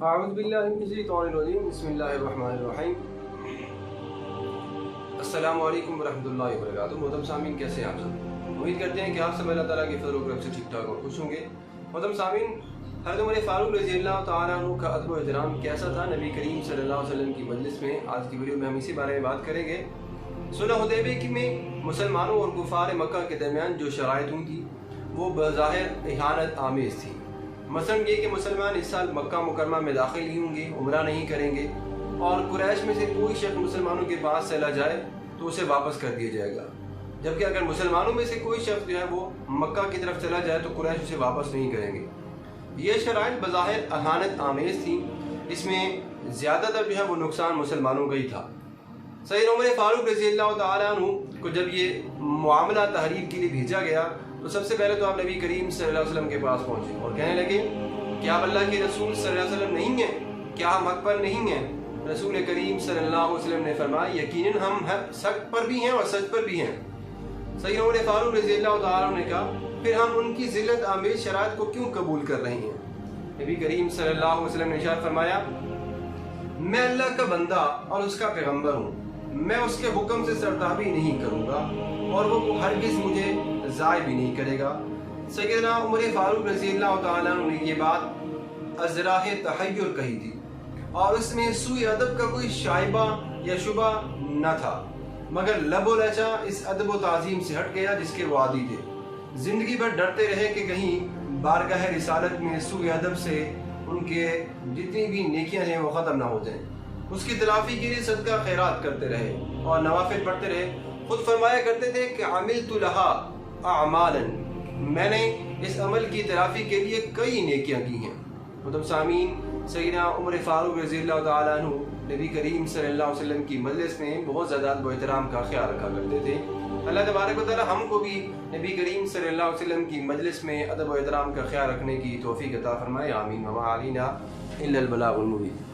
اعوذ باللہ من الشیطان الرجیم بسم اللہ الرحمن الرحیم۔ السلام علیکم ورحمۃ اللہ وبرکاتہ۔ محترم سامعین، کیسے ہیں آپ سب؟ امید کرتے ہیں کہ آپ سب اللہ تعالیٰ کے فضل و کرم سے ٹھیک ٹھاک اور خوش ہوں گے۔ محترم سامعین، حضرت عمر فاروق رضی اللہ تعالیٰ عنہ کا ادب و احترام کیسا تھا نبی کریم صلی اللہ علیہ وسلم کی مجلس میں؟ آج کی ویڈیو میں ہم اسی بارے میں بات کریں گے۔ صلح حدیبیہ میں مسلمانوں اور کفار مکہ کے درمیان جو شرائط ہوئی تھی وہ بظاہر اہانت آمیز تھی۔ مثلا یہ کہ مسلمان اس سال مکہ مکرمہ میں داخل نہیں ہوں گے، عمرہ نہیں کریں گے، اور قریش میں سے کوئی شخص مسلمانوں کے پاس چلا جائے تو اسے واپس کر دیا جائے گا، جبکہ اگر مسلمانوں میں سے کوئی شخص جو ہے وہ مکہ کی طرف چلا جائے تو قریش اسے واپس نہیں کریں گے۔ یہ شرائط بظاہر اہانت آمیز تھی، اس میں زیادہ تر جو ہے وہ نقصان مسلمانوں کا ہی تھا۔ سیدنا عمر فاروق رضی اللہ تعالیٰ عنہ کو جب یہ معاملہ تحریر کے لیے بھیجا گیا تو سب سے پہلے تو آپ نبی کریم صلی اللہ علیہ وسلم کے پاس پہنچے اور کہنے لگے کہ آپ اللہ کے رسول صلی اللہ علیہ وسلم نہیں ہیں؟ کیا ہم حق پر نہیں ہیں؟ رسول کریم صلی اللہ علیہ وسلم نے فرمایا یقیناً ہم حق پر بھی ہیں اور سچ پر بھی ہیں۔ سیدنا عمر فاروق رضی اللہ تعالیٰ عنہ نے کہا پھر ہم ان کی ذلت آمیز شرائط کو کیوں قبول کر رہے ہیں؟ نبی کریم صلی اللہ علیہ وسلم نے ارشاد فرمایا میں اللہ کا بندہ اور اس کا پیغمبر ہوں، میں اس کے حکم سے سرتابی نہیں کروں گا اور وہ ہرگز مجھے ضائع بھی نہیں کرے گا۔ سیدنا عمر فاروق رضی اللہ تعالیٰ عنہ نے یہ بات از راہ تحیر کہی تھی اور اس میں سوء ادب کا کوئی شائبہ یا شبہ نہ تھا، مگر لب و لہجہ اس ادب و تعظیم سے ہٹ گیا جس کے وہ عادی تھے۔ زندگی بھر ڈرتے رہے کہ کہیں بارگاہ رسالت میں سوء ادب سے ان کے جتنی بھی نیکیاں ہیں وہ ختم نہ ہو جائیں۔ اس کی تلافی کے لیے صدقہ خیرات کرتے رہے اور نوافل پڑھتے رہے۔ خود فرمایا کرتے تھے کہ عملت لہا اعمالا، میں نے اس عمل کی تلافی کے لیے کئی نیکیاں کی ہیں۔ محترم سامعین، سیدنا عمر فاروق رضی اللہ تعالیٰ عنہ نبی کریم صلی اللہ علیہ وسلم کی مجلس میں بہت زیادہ ادب و احترام کا خیال رکھا کرتے تھے۔ اللہ تبارک و تعالیٰ ہم کو بھی نبی کریم صلی اللہ علیہ وسلم کی مجلس میں ادب و احترام کا خیال رکھنے کی توفیق عطا فرمائے، آمین۔ وما علینا الا البلاغ المبین۔